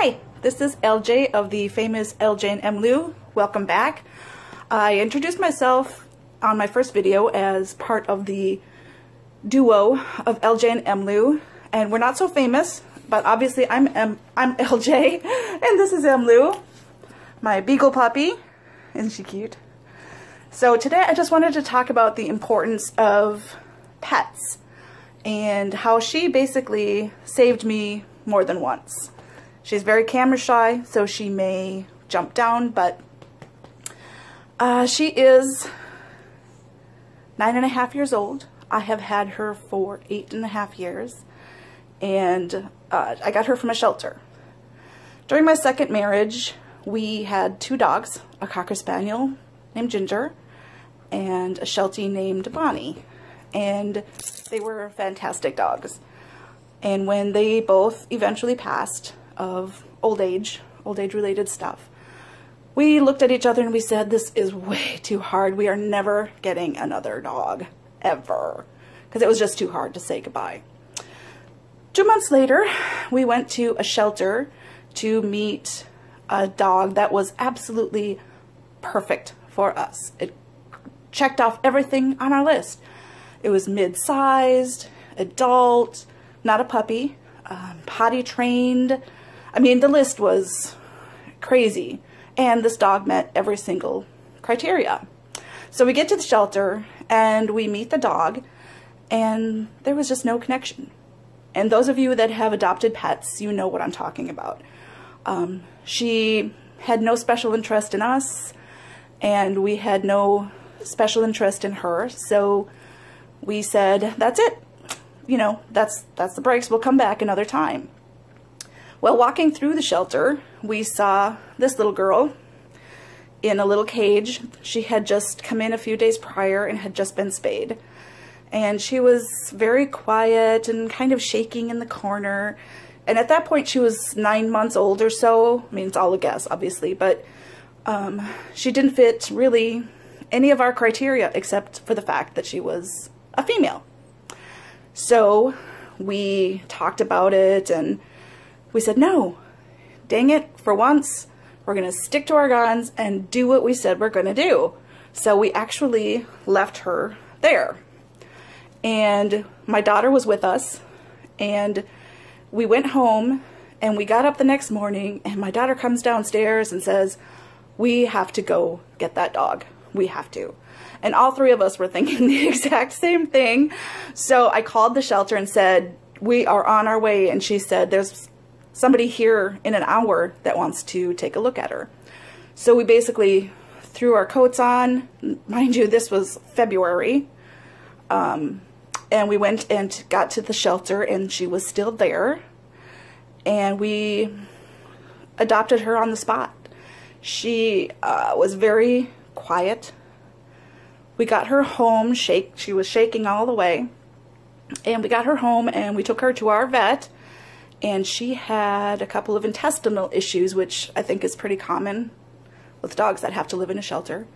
Hi, this is LJ of the famous LJ and M. Lou. Welcome back. I introduced myself on my first video as part of the duo of LJ and M. Lou, and we're not so famous, but obviously I'm LJ and this is M. Lou, my Beagle puppy. Isn't she cute? So today I just wanted to talk about the importance of pets and how she basically saved me more than once. She's very camera shy, so she may jump down, but she is 9.5 years old. I have had her for 8.5 years, and I got her from a shelter. During my second marriage, we had 2 dogs, a Cocker Spaniel named Ginger and a Sheltie named Bonnie, and they were fantastic dogs. And when they both eventually passed of old age related stuff, we looked at each other and we said, this is way too hard. We are never getting another dog, ever. Because it was just too hard to say goodbye. 2 months later, we went to a shelter to meet a dog that was absolutely perfect for us. It checked off everything on our list. It was mid-sized, adult, not a puppy, potty trained. I mean, the list was crazy, and this dog met every single criteria. So we get to the shelter and we meet the dog, and there was just no connection. And those of you that have adopted pets, you know what I'm talking about. She had no special interest in us, and we had no special interest in her. So we said, that's it. You know, that's the breaks. We'll come back another time. Well, walking through the shelter, we saw this little girl in a little cage. She had just come in a few days prior and had just been spayed. And she was very quiet and kind of shaking in the corner. And at that point, she was 9 months old or so. I mean, it's all a guess, obviously, but she didn't fit really any of our criteria except for the fact that she was a female. So we talked about it and we said, no, dang it, for once, we're going to stick to our guns and do what we said we're going to do. So we actually left her there. And my daughter was with us, and we went home, and we got up the next morning, and my daughter comes downstairs and says, we have to go get that dog. We have to. And all 3 of us were thinking the exact same thing. So I called the shelter and said, we are on our way. And she said, there's somebody here in an hour that wants to take a look at her. So we basically threw our coats on. Mind you, this was February. And we went and got to the shelter, and she was still there. And we adopted her on the spot. She was very quiet. We got her home, she was shaking all the way. And we got her home and we took her to our vet, and she had a couple of intestinal issues, which I think is pretty common with dogs that have to live in a shelter.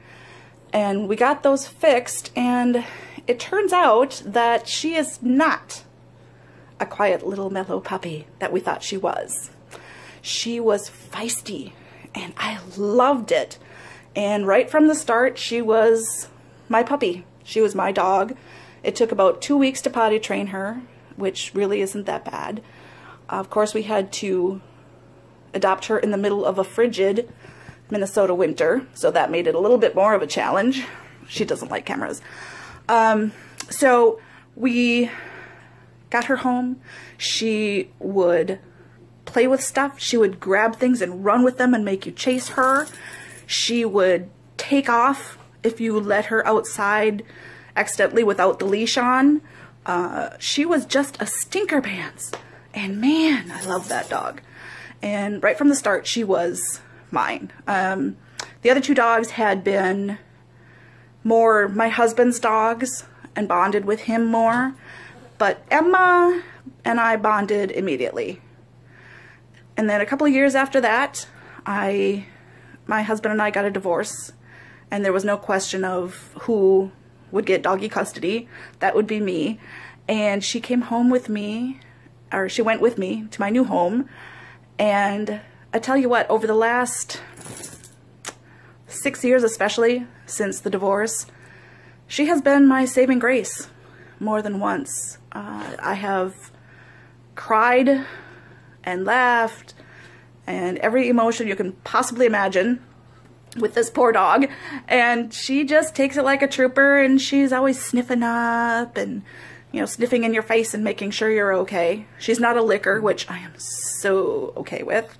And we got those fixed, and it turns out that she is not a quiet little mellow puppy that we thought she was. She was feisty, and I loved it. And right from the start, she was my puppy. She was my dog. It took about 2 weeks to potty train her, which really isn't that bad. Of course, we had to adopt her in the middle of a frigid Minnesota winter, so that made it a little bit more of a challenge. She doesn't like cameras. So we got her home. She would play with stuff. She would grab things and run with them and make you chase her. She would take off if you let her outside accidentally without the leash on. She was just a stinker pants. And man, I love that dog. And right from the start, she was mine. The other 2 dogs had been more my husband's dogs and bonded with him more. But Emma and I bonded immediately. And then a couple of years after that, my husband and I got a divorce, and there was no question of who would get doggy custody. That would be me. And she came home with me, or she went with me to my new home, and I tell you what, over the last 6 years, especially since the divorce, she has been my saving grace more than once. I have cried and laughed and every emotion you can possibly imagine with this poor dog, and she just takes it like a trooper, and she's always sniffing up and, you know, sniffing in your face and making sure you're okay. She's not a licker, which I am so okay with,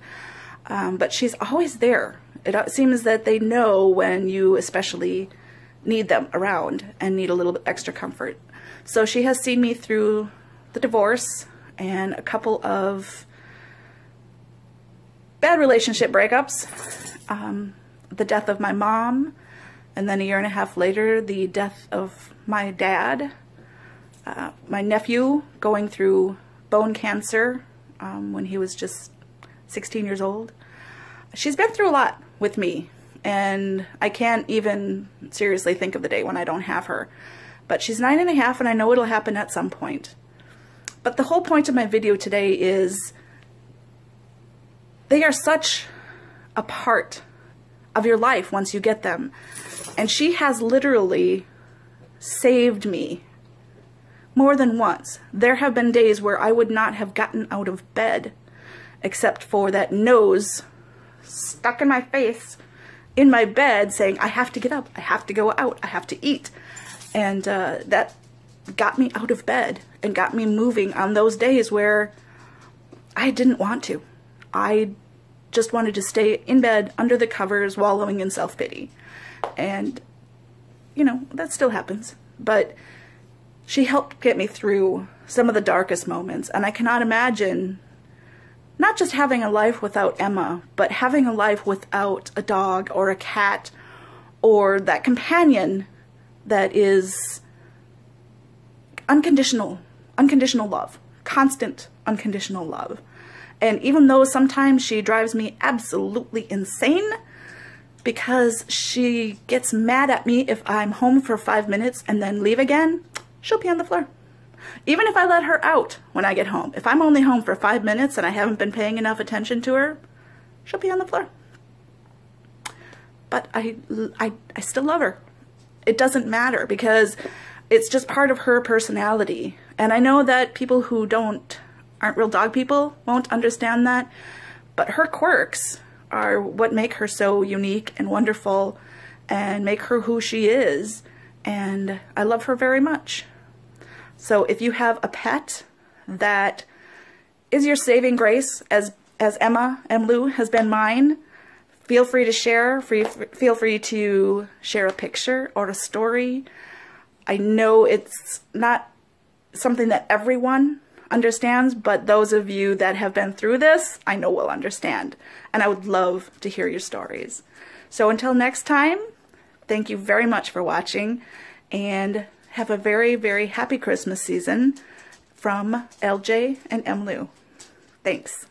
but she's always there. It seems that they know when you especially need them around and need a little bit extra comfort. So she has seen me through the divorce and a couple of bad relationship breakups, the death of my mom, and then a year and a half later, the death of my dad, my nephew going through bone cancer when he was just 16 years old. She's been through a lot with me, and I can't even seriously think of the day when I don't have her. But she's 9.5, and I know it'll happen at some point. But the whole point of my video today is they are such a part of your life once you get them. And she has literally saved me more than once. There have been days where I would not have gotten out of bed except for that nose stuck in my face in my bed saying, I have to get up, I have to go out, I have to eat. And that got me out of bed and got me moving on those days where I didn't want to. I just wanted to stay in bed under the covers wallowing in self-pity. And, you know, that still happens. But she helped get me through some of the darkest moments. And I cannot imagine not just having a life without Emma, but having a life without a dog or a cat or that companion that is unconditional love, constant unconditional love. And even though sometimes she drives me absolutely insane because she gets mad at me if I'm home for 5 minutes and then leave again, she'll pee on the floor. Even if I let her out when I get home, if I'm only home for 5 minutes and I haven't been paying enough attention to her, she'll pee on the floor. But I still love her. It doesn't matter because it's just part of her personality. And I know that people who aren't real dog people won't understand that, but her quirks are what make her so unique and wonderful and make her who she is, and I love her very much. So if you have a pet that is your saving grace, as Emlu has been mine, feel free to share, feel free to share a picture or a story. I know it's not something that everyone understands, but those of you that have been through this, I know will understand. And I would love to hear your stories. So until next time, thank you very much for watching, and have a very, very happy Christmas season from LJ and Emlu. Thanks.